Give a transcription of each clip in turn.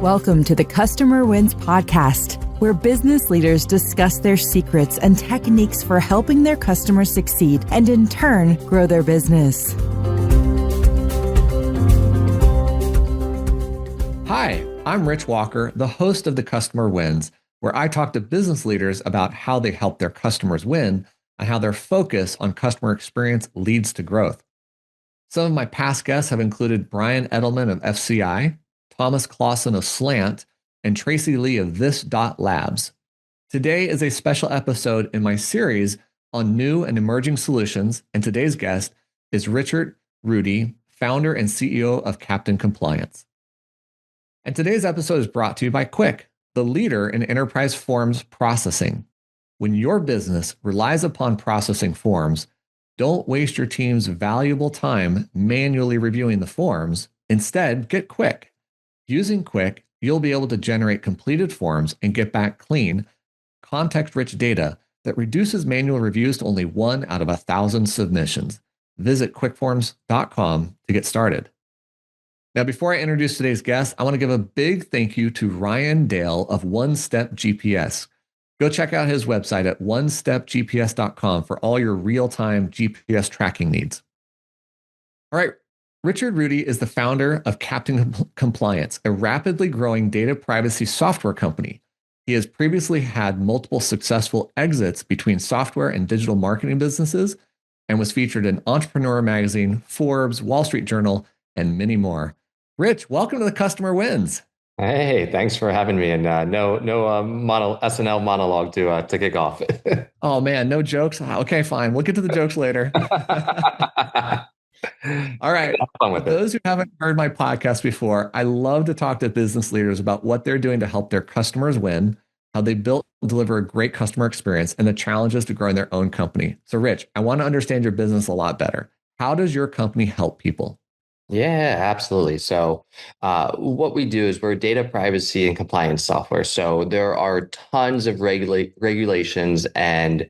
Welcome to the Customer Wins podcast, where business leaders discuss their secrets and techniques for helping their customers succeed and in turn grow their business. Hi, I'm Rich Walker, the host of the Customer Wins, where I talk to business leaders about how they help their customers win and how their focus on customer experience leads to growth. Some of my past guests have included Brian Edelman of FCI, Thomas Clausen of Slant, and Tracy Lee of This Labs. Today is a special episode in my series on new and emerging solutions, and today's guest is Richart Ruddie, founder and CEO of Captain Compliance. And today's episode is brought to you by Quick, the leader in enterprise forms processing. When your business relies upon processing forms, don't waste your team's valuable time manually reviewing the forms. Instead, get Quick. Using Quick, you'll be able to generate completed forms and get back clean, context-rich data that reduces manual reviews to only 1 out of 1,000 submissions. Visit quickforms.com to get started. Now, before I introduce today's guest, I want to give a big thank you to Ryan Dale of One Step GPS. Go check out his website at onestepgps.com for all your real-time GPS tracking needs. All right. Richart Ruddie is the founder of Captain Compliance, a rapidly growing data privacy software company. He has previously had multiple successful exits between software and digital marketing businesses and was featured in Entrepreneur Magazine, Forbes, Wall Street Journal, and many more. Rich, welcome to the Customer Wins. Hey, thanks for having me. And no SNL monologue to kick off. Oh man, no jokes. Okay, fine. We'll get to the jokes later. All right. For those who haven't heard my podcast before, I love to talk to business leaders about what they're doing to help their customers win, how they build and deliver a great customer experience, and the challenges to growing their own company. So, Rich, I want to understand your business a lot better. How does your company help people? Yeah, absolutely. So what we do is we're data privacy and compliance software. So there are tons of regulations and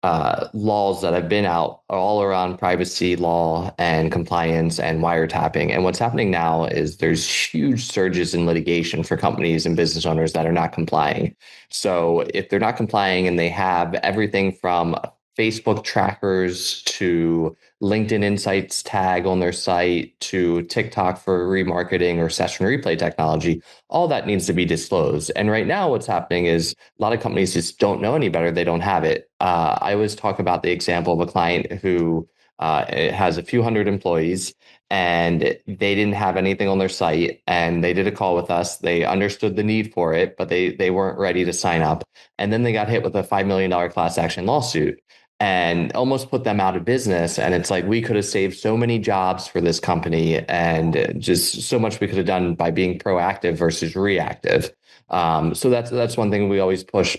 laws that have been out all around privacy law and compliance and wiretapping. And what's happening now is there's huge surges in litigation for companies and business owners that are not complying. So if they're not complying and they have everything from Facebook trackers to LinkedIn Insights tag on their site to TikTok for remarketing or session replay technology, all that needs to be disclosed. And right now what's happening is a lot of companies just don't know any better. They don't have it. I always talk about the example of a client who has a few hundred employees and they didn't have anything on their site and they did a call with us. They understood the need for it, but they weren't ready to sign up. And then they got hit with a $5 million class action lawsuit and almost put them out of business. And it's like, we could have saved so many jobs for this company and just so much we could have done by being proactive versus reactive. So that's one thing we always push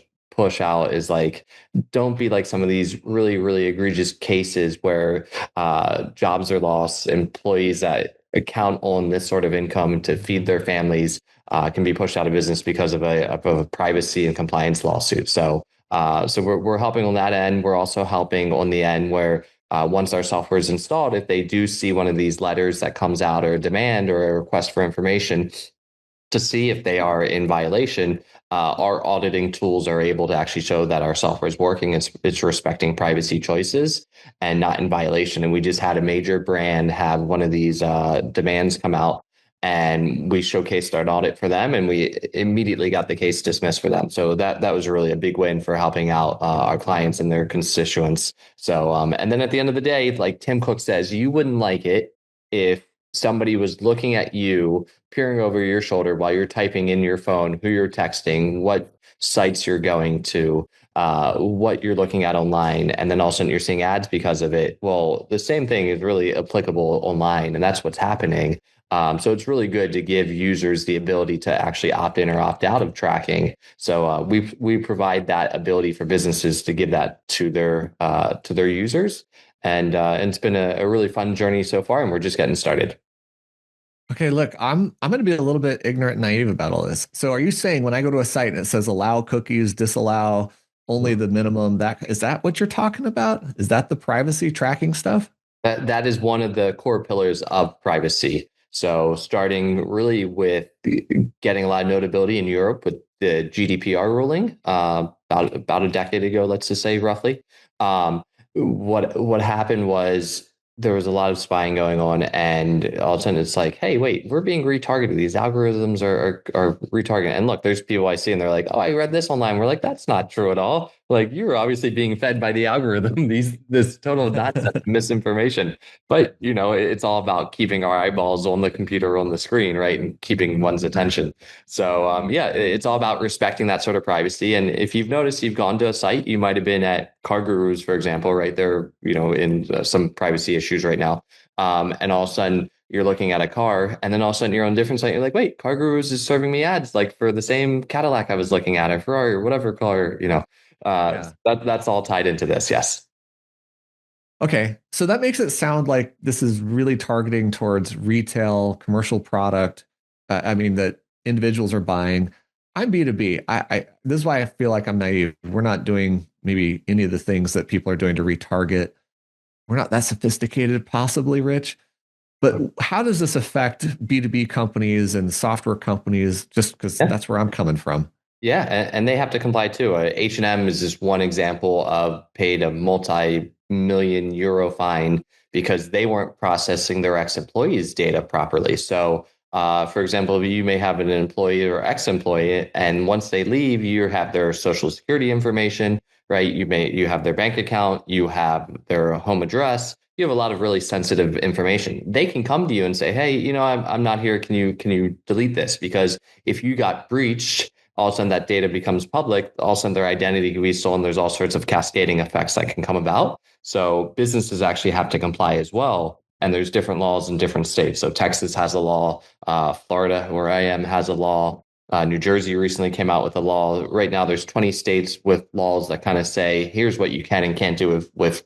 out is like, don't be like some of these really, really egregious cases where jobs are lost, employees that count on this sort of income to feed their families can be pushed out of business because of a privacy and compliance lawsuit. So we're helping on that end. We're also helping on the end where once our software is installed, if they do see one of these letters that comes out or a demand or a request for information to see if they are in violation, our auditing tools are able to actually show that our software is working. It's respecting privacy choices and not in violation. And we just had a major brand have one of these demands come out. And we showcased our audit for them, and we immediately got the case dismissed for them. So that was really a big win for helping out our clients and their constituents. So and then at the end of the day, like Tim Cook says, you wouldn't like it if somebody was looking at you, peering over your shoulder while you're typing in your phone, who you're texting, what sites you're going to, what you're looking at online, and then all of a sudden you're seeing ads because of it. Well, the same thing is really applicable online, and that's what's happening. So it's really good to give users the ability to actually opt in or opt out of tracking. So we provide that ability for businesses to give that to their users, and it's been a really fun journey so far, and we're just getting started. Okay, look, I'm going to be a little bit ignorant and naive about all this. So are you saying when I go to a site and it says allow cookies, disallow only the minimum, is that what you're talking about? Is that the privacy tracking stuff? That is one of the core pillars of privacy. So starting really with getting a lot of notability in Europe with the GDPR ruling about a decade ago, let's just say roughly. What happened was there was a lot of spying going on, and all of a sudden it's like, hey, wait, we're being retargeted. These algorithms are retargeting. And look, there's people I see and they're like, oh, I read this online. We're like, that's not true at all. Like, you're obviously being fed by the algorithm this total nonsense, misinformation. But it's all about keeping our eyeballs on the computer, on the screen, right, and keeping one's attention. So yeah, it's all about respecting that sort of privacy. And if you've noticed, you've gone to a site, you might have been at Car Gurus, for example, right? They're in some privacy issues right now, and all of a sudden you're looking at a car, and then all of a sudden you're on a different site. You're like, wait, Car Gurus is serving me ads like for the same Cadillac I was looking at, or Ferrari, or whatever car. Yeah. That's all tied into this. Yes. Okay. So that makes it sound like this is really targeting towards retail, commercial product. I mean, that individuals are buying. I'm B2B. This is why I feel like I'm naive. We're not doing maybe any of the things that people are doing to retarget. We're not that sophisticated, possibly, Rich. But how does this affect B2B companies and software companies? Just because Yeah. that's where I'm coming from. Yeah, and they have to comply too. H&M is just one example of paid a multi-million euro fine because they weren't processing their ex-employees' data properly. So, for example, you may have an employee or ex-employee, and once they leave, you have their social security information, right? You have their bank account, you have their home address. You have a lot of really sensitive information. They can come to you and say, "Hey, I'm not here. Can you delete this?" Because if you got breached, all of a sudden that data becomes public, all of a sudden their identity can be stolen. There's all sorts of cascading effects that can come about. So businesses actually have to comply as well. And there's different laws in different states. So Texas has a law, Florida, where I am, has a law. New Jersey recently came out with a law. Right now, there's 20 states with laws that kind of say, here's what you can and can't do with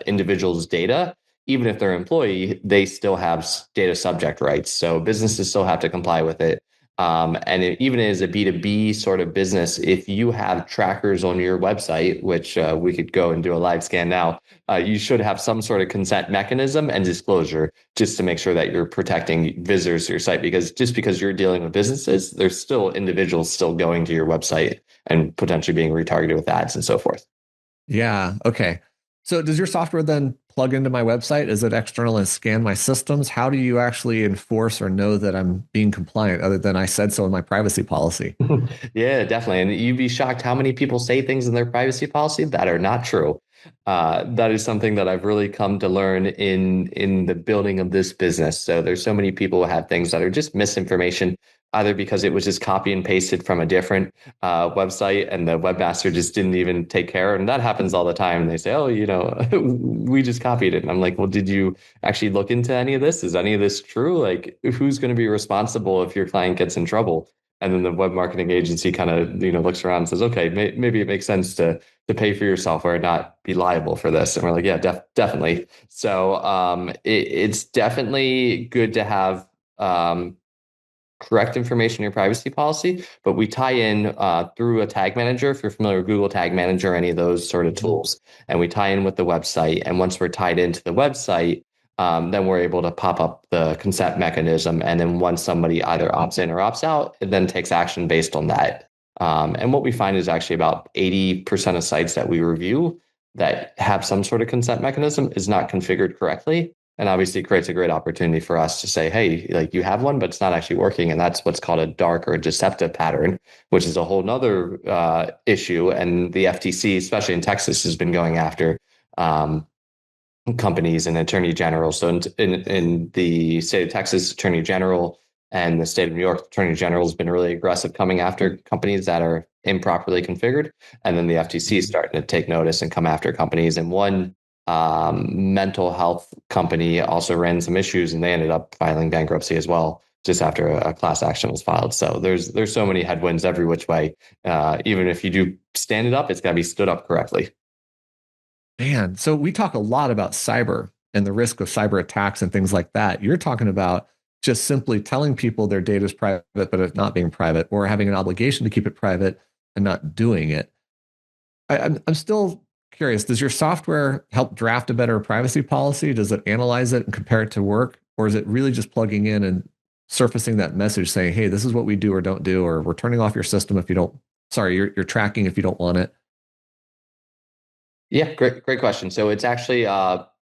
individuals' data. Even if they're an employee, they still have data subject rights. So businesses still have to comply with it. And even as a B2B sort of business, if you have trackers on your website, which we could go and do a live scan now, you should have some sort of consent mechanism and disclosure just to make sure that you're protecting visitors to your site. Because just because you're dealing with businesses, there's still individuals still going to your website and potentially being retargeted with ads and so forth. Yeah. Okay. So does your software then plug into my website? Is it external and scan my systems? How do you actually enforce or know that I'm being compliant other than I said so in my privacy policy? Yeah, definitely. And you'd be shocked how many people say things in their privacy policy that are not true. That is something that I've really come to learn in the building of this business. So there's so many people who have things that are just misinformation, either because it was just copy and pasted from a different website and the webmaster just didn't even take care. And that happens all the time. They say, "Oh, we just copied it." And I'm like, "Well, did you actually look into any of this? Is any of this true? Like, who's going to be responsible if your client gets in trouble?" And then the web marketing agency kind of looks around and says, okay, maybe it makes sense to pay for your software and not be liable for this. And we're like, yeah, definitely. So it's definitely good to have correct information in your privacy policy, but we tie in through a tag manager. If you're familiar with Google Tag Manager, any of those sort of tools, and we tie in with the website. And once we're tied into the website, then we're able to pop up the consent mechanism. And then once somebody either opts in or opts out, it then takes action based on that. And what we find is actually about 80% of sites that we review that have some sort of consent mechanism is not configured correctly. And obviously it creates a great opportunity for us to say, hey, like you have one, but it's not actually working. And that's what's called a dark or deceptive pattern, which is a whole nother issue. And the FTC, especially in Texas, has been going after companies and attorney generals. So in the state of Texas, attorney general and the state of New York, attorney general has been really aggressive coming after companies that are improperly configured. And then the FTC is starting to take notice and come after companies. And one mental health company also ran some issues and they ended up filing bankruptcy as well just after a class action was filed. So there's so many headwinds every which way. Even if you do stand it up, it's got to be stood up correctly. Man, so we talk a lot about cyber and the risk of cyber attacks and things like that. You're talking about just simply telling people their data is private, but it's not being private, or having an obligation to keep it private and not doing it. I'm still curious. Does your software help draft a better privacy policy? Does it analyze it and compare it to work? Or is it really just plugging in and surfacing that message saying, hey, this is what we do or don't do, or we're turning off your system if you don't, sorry, you're tracking if you don't want it? Yeah, great question. So it's actually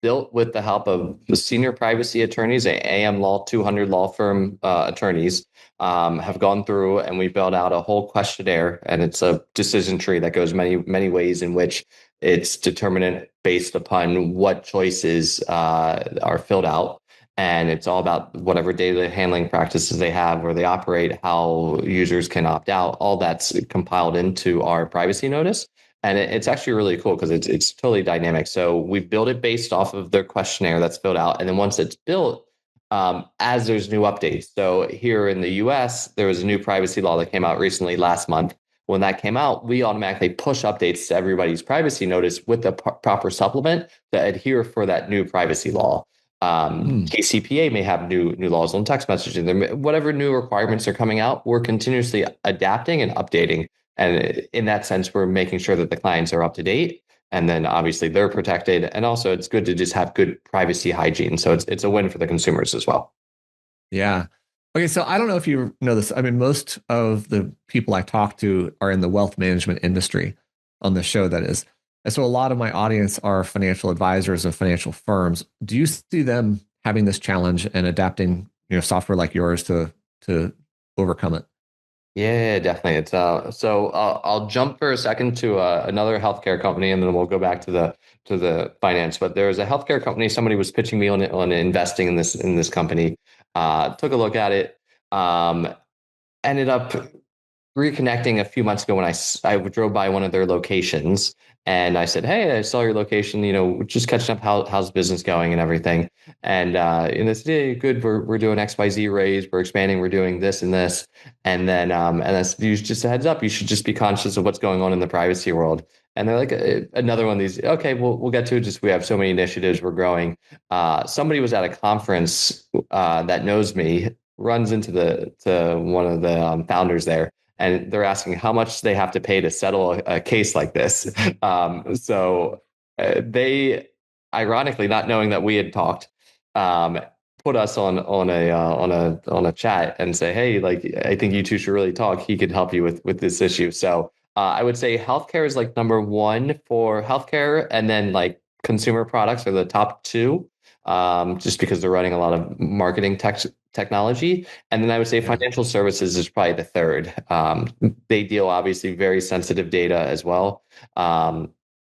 built with the help of the senior privacy attorneys, AM Law 200 law firm attorneys have gone through, and we built out a whole questionnaire, and it's a decision tree that goes many ways in which it's determinant based upon what choices are filled out. And it's all about whatever data handling practices they have, where they operate, how users can opt out. All that's compiled into our privacy notice. And it's actually really cool because it's totally dynamic. So we've built it based off of their questionnaire that's filled out. And then once it's built, as there's new updates. So here in the US, there was a new privacy law that came out recently last month. When that came out, we automatically push updates to everybody's privacy notice with the proper supplement to adhere for that new privacy law. KCPA may have new laws on text messaging. Whatever new requirements are coming out, we're continuously adapting and updating. And in that sense, we're making sure that the clients are up to date, and then obviously they're protected. And also, it's good to just have good privacy hygiene. So it's a win for the consumers as well. Yeah. Okay. So I don't know if you know this. I mean, most of the people I talk to are in the wealth management industry on the show, that is. And so a lot of my audience are financial advisors of financial firms. Do you see them having this challenge and adapting, software like yours to overcome it? Yeah, definitely. It's so I'll jump for a second to another healthcare company, and then we'll go back to the finance. But there was a healthcare company. Somebody was pitching me on investing in this company. Took a look at it. Ended up reconnecting a few months ago when I drove by one of their locations, and I said, "Hey, I saw your location. Just catching up. How's business going and everything?" And they said, "Hey, good. We're doing XYZ raise. We're expanding. We're doing this and this." And then and that's just a heads up. You should just be conscious of what's going on in the privacy world. And they're like, another one of these. Okay, we'll get to it. Just we have so many initiatives. We're growing. Somebody was at a conference that knows me, runs into to one of the founders there, and they're asking how much they have to pay to settle a case like this. So they, ironically, not knowing that we had talked, um, put us on a chat and say, hey, like I think you two should really talk. He could help you with this issue. So I would say healthcare is like number one for healthcare, and then like consumer products are the top two, just because they're running a lot of marketing technology. And then I would say Yeah. financial services is probably the third. They deal obviously very sensitive data as well.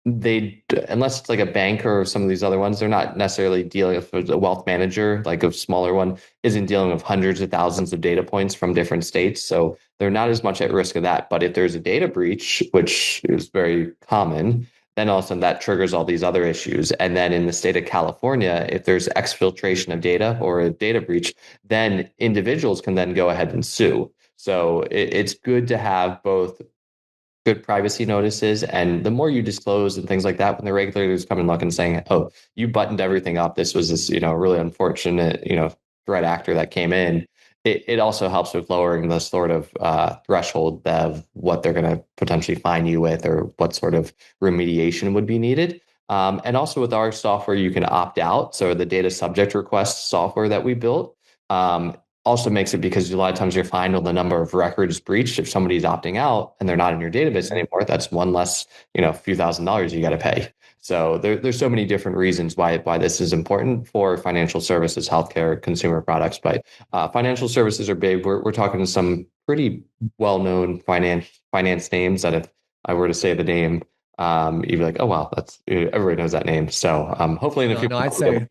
They, unless it's like a banker or some of these other ones, they're not necessarily dealing with a wealth manager, like a smaller one isn't dealing with hundreds of thousands of data points from different states. So they're not as much at risk of that. But if there's a data breach, which is very common, then all of a sudden that triggers all these other issues. And then in the state of California, if there's exfiltration of data or a data breach, then individuals can then go ahead and sue. So it's good to have both good privacy notices, and the more you disclose and things like that, when the regulators come and look and saying, oh, you buttoned everything up, this was this really unfortunate threat actor that came in, it also helps with lowering the sort of threshold of what they're going to potentially fine you with, or what sort of remediation would be needed. And also with our software, you can opt out. So the data subject request software that we built also makes it, because a lot of times you're fined on the number of records breached. If somebody's opting out and they're not in your database anymore, that's one less, few $1,000s you got to pay. So there's so many different reasons why this is important for financial services, healthcare, consumer products. But financial services are big. We're talking to some pretty well-known finance names that if I were to say the name, you'd be like, oh wow, that's everybody knows that name. So hopefully in a few. No, I'd say,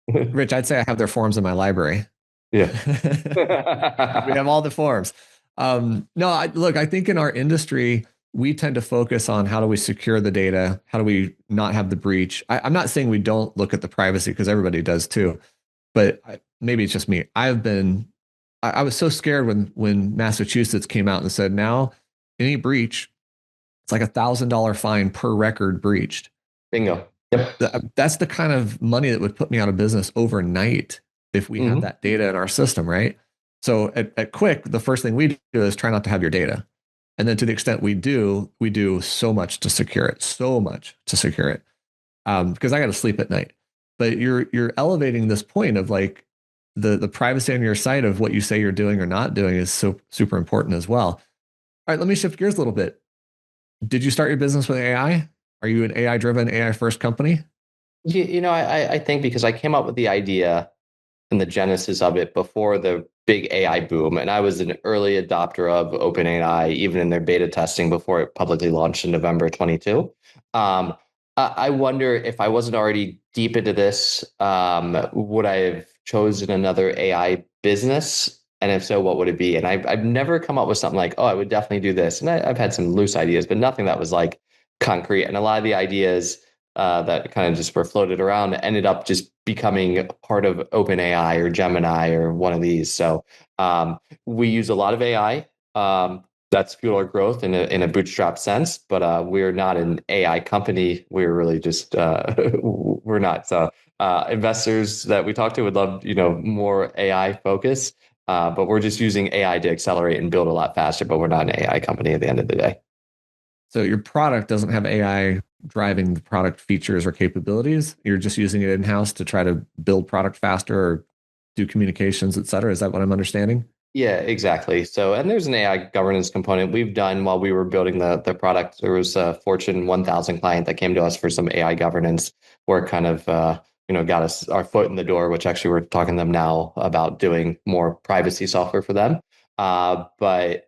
Rich, I'd say I have their forms in my library. Yeah. We have all the forms. No, look, I think in our industry, we tend to focus on how do we secure the data? How do we not have the breach? I'm not saying we don't look at the privacy, because everybody does too, but maybe it's just me. I was so scared when Massachusetts came out and said, now any breach, it's like $1,000 fine per record breached. Bingo. Yep. That's the kind of money that would put me out of business overnight if we had that data in our system, right? So at Quick, the first thing we do is try not to have your data. And then to the extent we do so much to secure it, because I got to sleep at night. But you're elevating this point of like, the privacy on your site of what you say you're doing or not doing is so super important as well. All right, let me shift gears a little bit. Did you start your business with AI? Are you an AI driven, AI first company? I think because I came up with the idea and the genesis of it before the big AI boom. And I was an early adopter of OpenAI, even in their beta testing before it publicly launched in November 22. I wonder if I wasn't already deep into this, would I have chosen another AI business? And if so, what would it be? And I've never come up with something like, oh, I would definitely do this. And I've had some loose ideas, but nothing that was like concrete. And a lot of the ideas that kind of just were floated around ended up just becoming part of OpenAI or Gemini or one of these. So we use a lot of AI. That's fueled our growth in a bootstrap sense, but we're not an AI company. We're really just we're not. So investors that we talk to would love more AI focus, but we're just using AI to accelerate and build a lot faster. But we're not an AI company at the end of the day. So your product doesn't have AI driving the product features or capabilities. You're just using it in-house to try to build product faster or do communications, et cetera. Is that what I'm understanding? Yeah, exactly. So, and there's an AI governance component we've done while we were building the product. There was a Fortune 1000 client that came to us for some AI governance work, kind of, got us our foot in the door, which actually we're talking to them now about doing more privacy software for them. But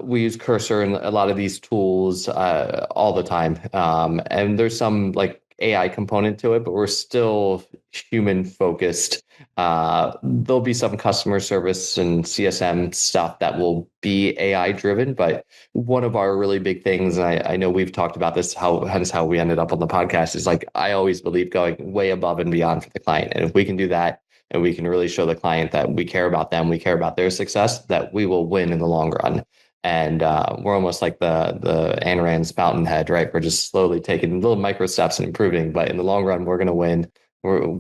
we use Cursor and a lot of these tools all the time. And there's some like AI component to it, but we're still human focused. There'll be some customer service and CSM stuff that will be AI driven, but one of our really big things, and I know we've talked about this, hence how we ended up on the podcast, is like I always believe going way above and beyond for the client. And if we can do that, and we can really show the client that we care about them, we care about their success, that we will win in the long run. And we're almost like the Ayn Rand's fountainhead, right? We're just slowly taking little micro steps and improving, but in the long run, we're going to win.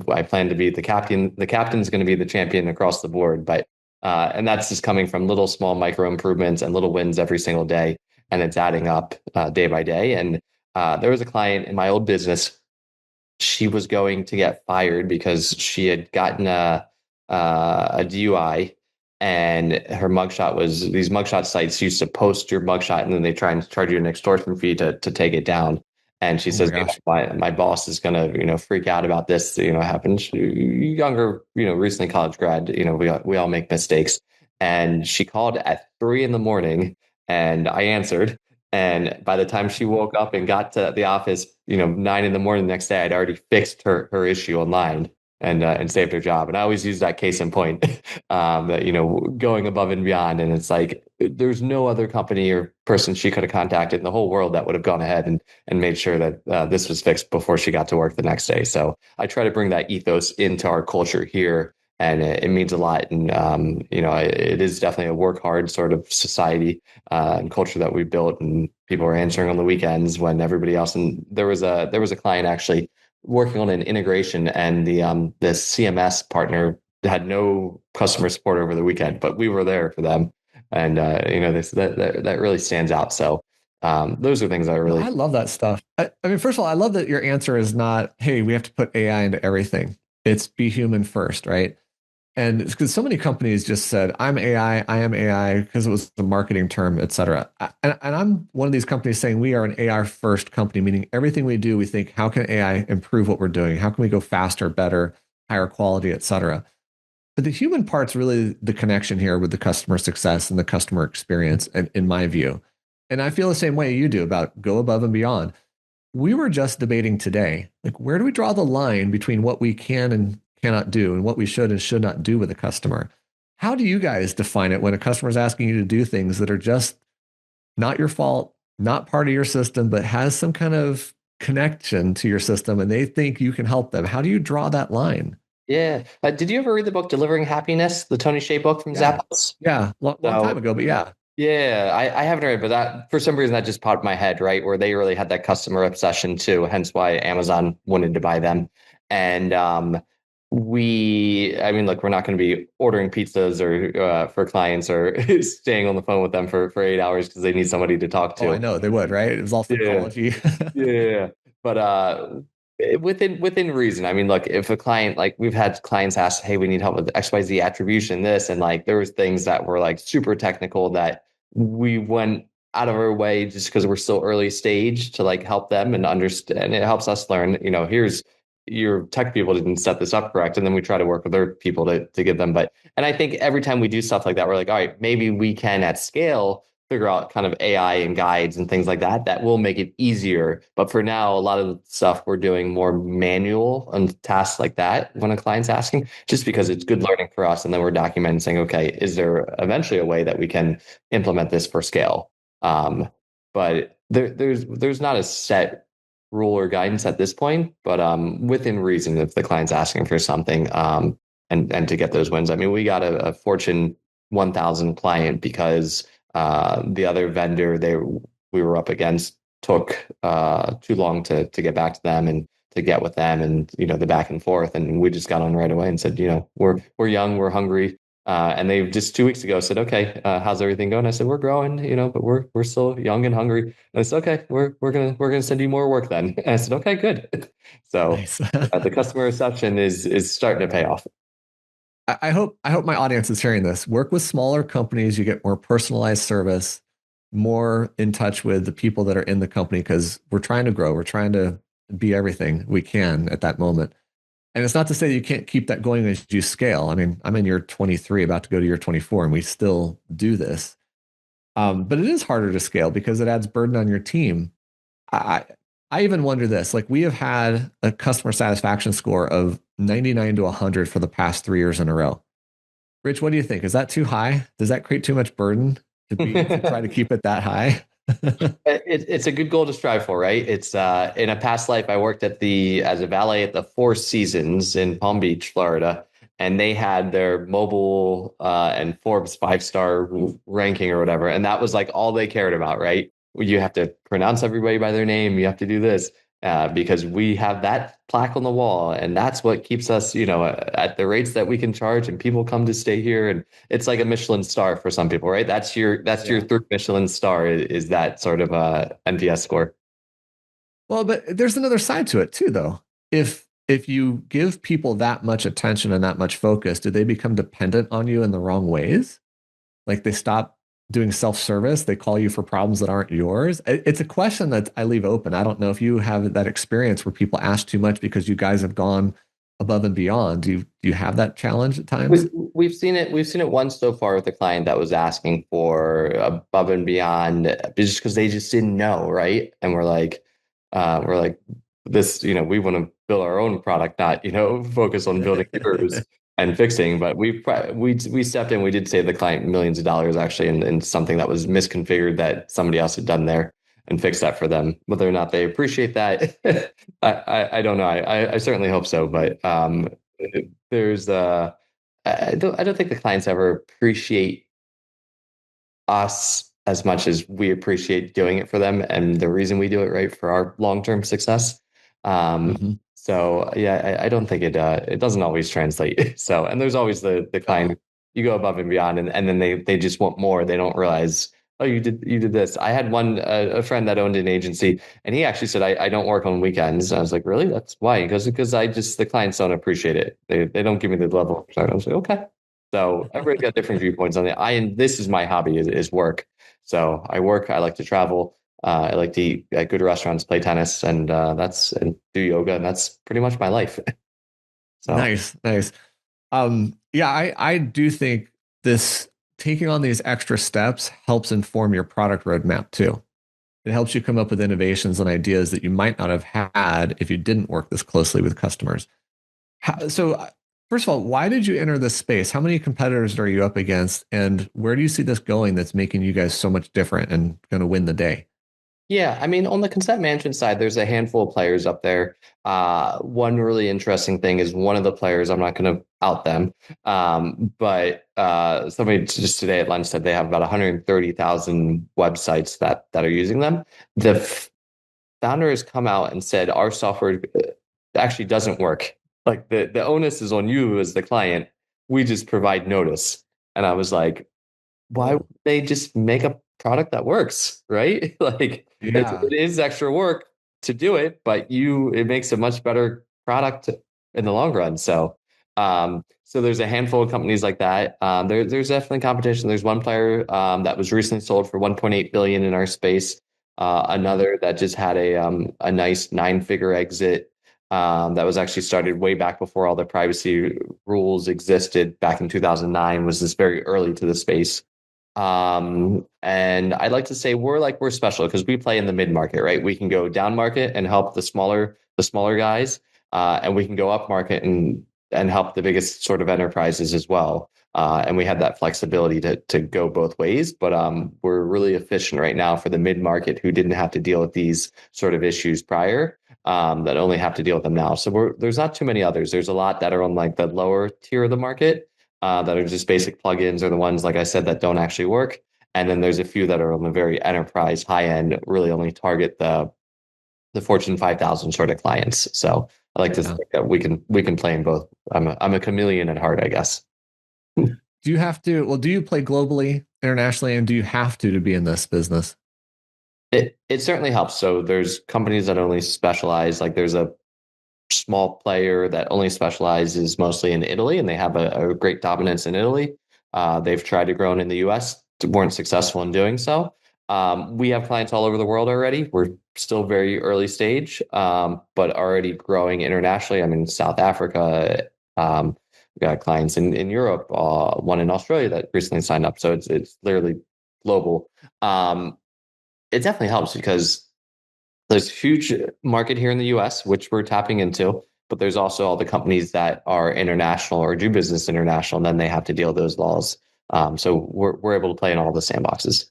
I plan to be the captain. The captain's going to be the champion across the board, but and that's just coming from little small micro improvements and little wins every single day, and it's adding up day by day. And there was a client in my old business. She was going to get fired because she had gotten a DUI, and her mugshot was, these mugshot sites used to post your mugshot and then they try and charge you an extortion fee to take it down. And she Oh my says, gosh. my boss is gonna, freak out about this, happened. Younger, recently college grad, we all make mistakes. And she called at 3 a.m. and I answered. And by the time she woke up and got to the office, 9 a.m. the next day, I'd already fixed her issue online and saved her job. And I always use that case in point, that going above and beyond. And it's like there's no other company or person she could have contacted in the whole world that would have gone ahead and made sure that this was fixed before she got to work the next day. So I try to bring that ethos into our culture here. And it means a lot. And, it is definitely a work hard sort of society and culture that we built. And people are answering on the weekends when everybody else. And there was a client actually working on an integration, and the CMS partner had no customer support over the weekend, but we were there for them. And, that really stands out. So those are things I No, really. I love that stuff. I mean, first of all, I love that your answer is not, hey, we have to put AI into everything. It's be human first, right? And it's because so many companies just said, I'm AI, I am AI, because it was the marketing term, et cetera. And I'm one of these companies saying we are an AI first company, meaning everything we do, we think, how can AI improve what we're doing? How can we go faster, better, higher quality, et cetera? But the human part's really the connection here with the customer success and the customer experience, and in my view. And I feel the same way you do about go above and beyond. We were just debating today, like, where do we draw the line between what we can and cannot do and what we should and should not do with a customer? How do you guys define it when a customer is asking you to do things that are just not your fault, not part of your system, but has some kind of connection to your system and they think you can help them? How do you draw that line? Yeah. Did you ever read the book Delivering Happiness, the Tony Hsieh book from Yeah. Zappos? Yeah. Long time So ago, but yeah. yeah, I haven't read, but that for some reason that just popped in my head, right? Where they really had that customer obsession too, hence why Amazon wanted to buy them. And I mean, look, we're not going to be ordering pizzas or for clients or staying on the phone with them for 8 hours because they need somebody to talk Oh, I to. know they would, right? It was all Yeah. psychology. Yeah. But within reason. I mean, look, if a client, like we've had clients ask, hey, we need help with XYZ attribution, this, and like there was things that were like super technical that we went out of our way just because we're still early stage to like help them and understand. It helps us learn, here's your tech people didn't set this up correct. And then we try to work with their people to give them. And I think every time we do stuff like that, we're like, all right, maybe we can at scale figure out kind of AI and guides and things like that that will make it easier. But for now, a lot of the stuff we're doing more manual and tasks like that when a client's asking, just because it's good learning for us. And then we're documenting saying, okay, is there eventually a way that we can implement this for scale? But there's not a set rule or guidance at this point, but within reason, if the client's asking for something, and to get those wins. I mean, we got a Fortune 1000 client because the other vendor we were up against took too long to get back to them and to get with them, and the back and forth, and we just got on right away and said, we're young, we're hungry. And they just 2 weeks ago said, okay, how's everything going? I said, we're growing, but we're still young and hungry. And I said, okay, we're gonna send you more work then. And I said, okay, good. So Nice. the customer reception is starting to pay off. I hope my audience is hearing this. Work with smaller companies, you get more personalized service, more in touch with the people that are in the company because we're trying to grow. We're trying to be everything we can at that moment. And it's not to say you can't keep that going as you scale. I mean, I'm in year 23, about to go to year 24, and we still do this. But it is harder to scale because it adds burden on your team. I I even wonder this, like we have had a customer satisfaction score of 99 to 100 for the past 3 years in a row. Rich, what do you think? Is that too high? Does that create too much burden to try to keep it that high? It's a good goal to strive for, right? It's in a past life, I worked as a valet at the Four Seasons in Palm Beach, Florida, and they had their mobile and Forbes 5-star ranking or whatever, and that was like all they cared about, right? You have to pronounce everybody by their name. You have to do this because we have that plaque on the wall, and that's what keeps us, at the rates that we can charge, and people come to stay here, and it's like a Michelin star for some people, right? That's your Yeah. third Michelin star is that sort of a NPS score. Well, but there's another side to it too, though. If you give people that much attention and that much focus, do they become dependent on you in the wrong ways? Like they stop doing self-service, they call you for problems that aren't yours. It's a question that I leave open. I don't know if you have that experience where people ask too much because you guys have gone above and beyond. Do you have that challenge at times? We've seen it. We've seen it once so far with a client that was asking for above and beyond just because they just didn't know, right? And we're like, this, we want to build our own product, not, focus on building yours and fixing. But we stepped in. We did save the client millions of dollars actually in something that was misconfigured that somebody else had done there and fixed that for them. Whether or not they appreciate that, I don't know. I certainly hope so. But there's I don't think the clients ever appreciate us as much as we appreciate doing it for them and the reason we do it, right, for our long-term success. Mhm. So yeah, I don't think it doesn't always translate. So, and there's always the Oh, client you go above and beyond, and then they just want more. They don't realize, oh, you did this. I had one a friend that owned an agency, and he actually said, I don't work on weekends. I was like, really? That's why? He goes, because the clients don't appreciate it. They don't give me the level. So I was like, okay. So everybody's got different viewpoints on it. This is my hobby is work. So I work. I like to travel. I like to eat at good restaurants, play tennis, and do yoga, and that's pretty much my life. So nice, nice. Yeah, I do think this taking on these extra steps helps inform your product roadmap too. It helps you come up with innovations and ideas that you might not have had if you didn't work this closely with customers. First of all, why did you enter this space? How many competitors are you up against? And where do you see this going that's making you guys so much different and going to win the day? yeah, I mean, on the consent management side, there's a handful of players up there. One really interesting thing is one of the players, I'm not going to out them, but somebody just today at lunch said they have about 130,000 websites that are using them. The founder has come out and said our software actually doesn't work. Like the onus is on you as the client. We just provide notice. And I was like, why would Oh, they just make a product that works, right? Like yeah. it is extra work. to do it, but it makes a much better product in the long run. So there's a handful of companies like that. There's definitely competition. There's one player that was recently sold for 1.8 billion in our space. Another that just had a nice nine-figure exit. That was actually started way back before all the privacy rules existed back in 2009, was this very early to the space. And I'd like to say we're special because we play in the mid market, right? We can go down market and help the smaller guys, and we can go up market and help the biggest sort of enterprises as well. And we have that flexibility to go both ways. But we're really efficient right now for the mid market who didn't have to deal with these sort of issues prior, that only have to deal with them now. So there's not too many others. There's a lot that are on like the lower tier of the market, that are just basic plugins, or the ones, like I said, that don't actually work. And then there's a few that are on the very enterprise high end, really only target the Fortune 5,000 sort of clients. So I like to Yeah. think that we can play in both. I'm a chameleon at heart, I guess. Do you have to, well, do you play globally, internationally, and do you have to be in this business? It certainly helps. So there's companies that only specialize, like there's a small player that only specializes mostly in Italy, and they have a great dominance in Italy. They've tried to grow in the US, weren't successful in doing so. We have clients all over the world already. We're still very early stage, but already growing internationally. I'm in South Africa. We got clients in Europe, one in Australia that recently signed up. So it's literally global. It definitely helps because there's a huge market here in the US, which we're tapping into, but there's also all the companies that are international or do business international, and then they have to deal with those laws. So we're able to play in all the sandboxes.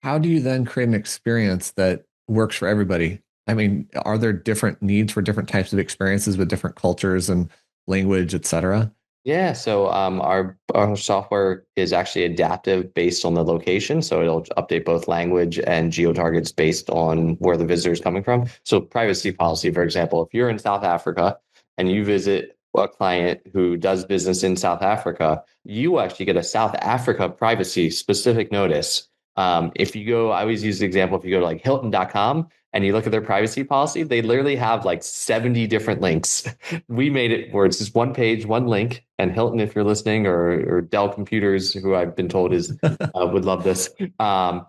How do you then create an experience that works for everybody? I mean, are there different needs for different types of experiences with different cultures and language, et cetera? Yeah, so our software is actually adaptive based on the location, so it'll update both language and geo targets based on where the visitor is coming from. So privacy policy, for example, if you're in South Africa and you visit a client who does business in South Africa, you actually get a South Africa privacy specific notice. If you go, I always use the example, if you go to like Hilton.com and you look at their privacy policy, they literally have like 70 different links. We made it where it's just one page, one link. And Hilton, if you're listening, or Dell Computers, who I've been told is would love this. I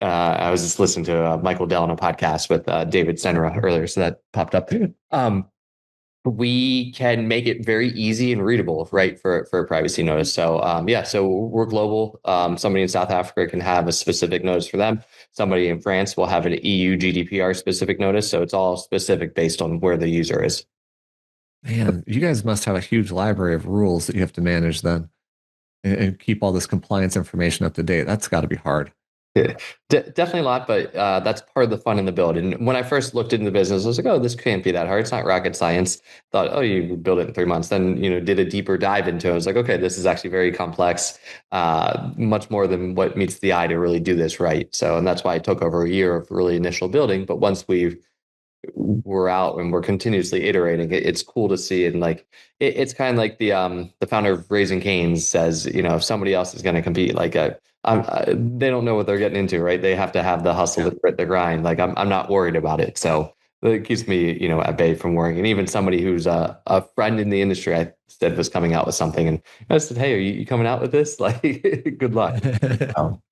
was just listening to Michael Dell on a podcast with David Senra earlier, so that popped up. We can make it very easy and readable, right, for a privacy notice. So yeah, so we're global. Somebody in South Africa can have a specific notice for them. Somebody in France will have an EU GDPR specific notice. So it's all specific based on where the user is. Man, you guys must have a huge library of rules that you have to manage then and keep all this compliance information up to date. That's got to be hard. Yeah, definitely a lot, but that's part of the fun in the build. And when I first looked into the business, I was like, "Oh, this can't be that hard. It's not rocket science." Thought, "Oh, you build it in 3 months." Then, did a deeper dive into it. I was like, "Okay, this is actually very complex, much more than what meets the eye to really do this right." So, and that's why it took over a year of really initial building. But once we're out and we're continuously iterating, it's cool to see. And like it's kind of like the founder of Raising Cane's says, if somebody else is going to compete, like they don't know what they're getting into, right? They have to have the hustle, Yeah. the grit, the grind. Like I'm not worried about it, so it keeps me at bay from worrying. And even somebody who's a friend in the industry, I said, was coming out with something, and I said, "Hey, are you coming out with this? Like, good luck." Um,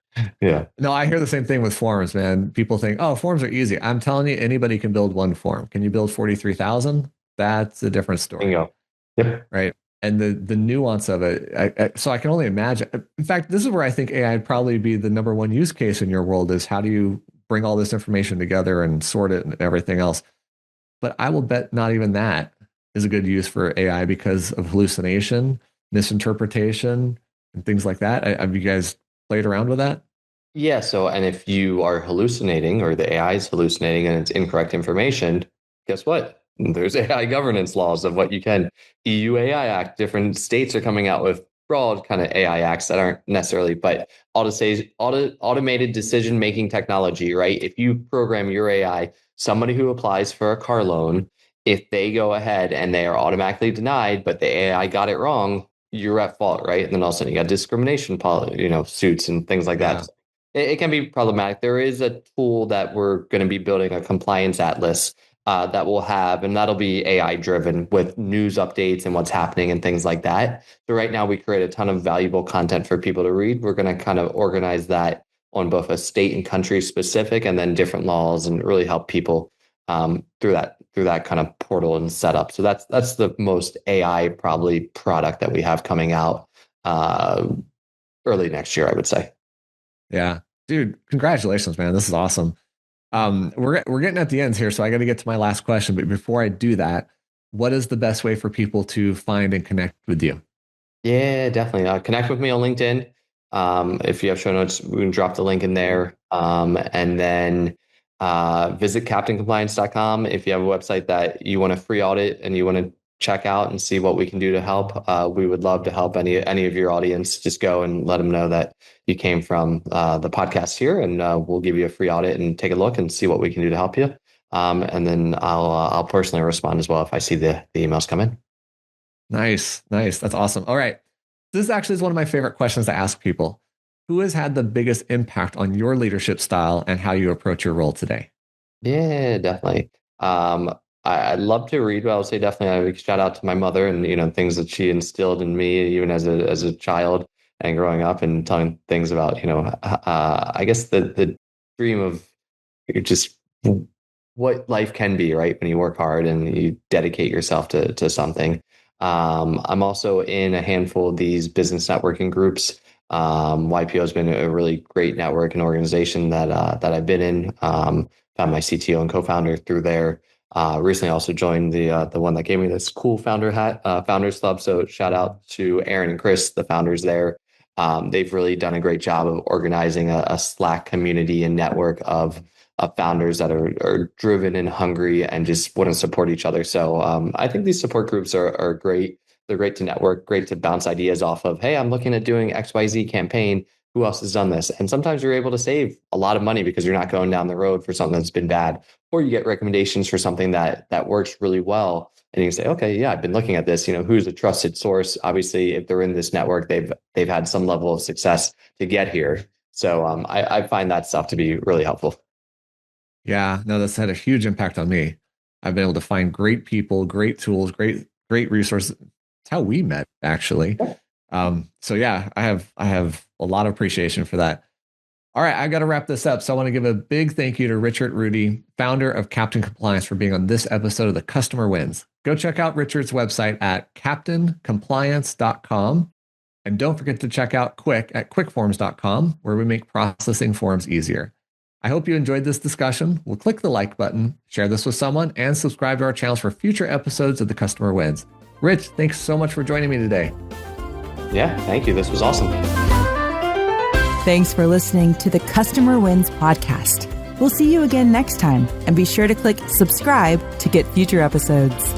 yeah. No, I hear the same thing with forms, man. People think, oh, forms are easy. I'm telling you, anybody can build one form. Can you build 43,000? That's a different story, Bingo. Yep. right? And the nuance of it, so I can only imagine. In fact, this is where I think AI would probably be the number one use case in your world is how do you bring all this information together and sort it and everything else. But I will bet not even that is a good use for AI because of hallucination, misinterpretation, and things like that. Have you guys played around with that? Yeah. So, and if you are hallucinating or the AI is hallucinating and it's incorrect information, guess what? There's AI governance laws of what you can. EU AI Act, different states are coming out with broad kind of AI acts that aren't necessarily, but automated decision making technology, right? If you program your AI, somebody who applies for a car loan, if they go ahead and they are automatically denied, but the AI got it wrong, you're at fault, right? And then all of a sudden you got discrimination, suits and things like Yeah. that. it can be problematic. There is a tool that we're going to be building, a compliance atlas that we'll have, and that'll be AI driven with news updates and what's happening and things like that. So right now we create a ton of valuable content for people to read. We're going to kind of organize that on both a state and country specific, and then different laws, and really help people through that kind of portal and setup. So that's the most AI probably product that we have coming out early next year, I would say. Yeah, dude, congratulations, man. This is awesome. We're getting at the ends here, so I got to get to my last question. But before I do that, what is the best way for people to find and connect with you? Yeah, definitely. Connect with me on LinkedIn. If you have show notes, we can drop the link in there. And then visit captaincompliance.com. If you have a website that you want a free audit and you want to check out and see what we can do to help, we would love to help any of your audience. Just go and let them know that you came from the podcast here, and we'll give you a free audit and take a look and see what we can do to help you. And then I'll personally respond as well if I see the emails come in. Nice. That's awesome. All right. This actually is one of my favorite questions to ask people. Who has had the biggest impact on your leadership style and how you approach your role today? Yeah, definitely. I love to read, but I would say definitely a big shout out to my mother, and things that she instilled in me even as a child and growing up, and telling things about I guess the dream of just what life can be, right? When you work hard and you dedicate yourself to something. I'm also in a handful of these business networking groups. YPO has been a really great network and organization that I've been in. Found my CTO and co-founder through there. Recently also joined the one that gave me this cool founder hat, Founders Club. So shout out to Aaron and Chris, the founders there. They've really done a great job of organizing a Slack community and network of founders that are driven and hungry and just want to support each other. So I think these support groups are great. They're great to network, great to bounce ideas off of. Hey, I'm looking at doing XYZ campaign. Who else has done this? And sometimes you're able to save a lot of money because you're not going down the road for something that's been bad, or you get recommendations for something that works really well. And you can say, okay, yeah, I've been looking at this. Who's a trusted source? Obviously, if they're in this network, they've had some level of success to get here. So I find that stuff to be really helpful. Yeah, no, that's had a huge impact on me. I've been able to find great people, great tools, great resources. It's how we met, actually. So yeah, I have a lot of appreciation for that. All right, I got to wrap this up. So I want to give a big thank you to Richart Ruddie, founder of Captain Compliance, for being on this episode of The Customer Wins. Go check out Richart's website at captaincompliance.com. And don't forget to check out Quick at quickforms.com, where we make processing forms easier. I hope you enjoyed this discussion. We'll click the like button, share this with someone, and subscribe to our channels for future episodes of The Customer Wins. Rich, thanks so much for joining me today. Yeah, thank you. This was awesome. Thanks for listening to the Customer Wins podcast. We'll see you again next time, and be sure to click subscribe to get future episodes.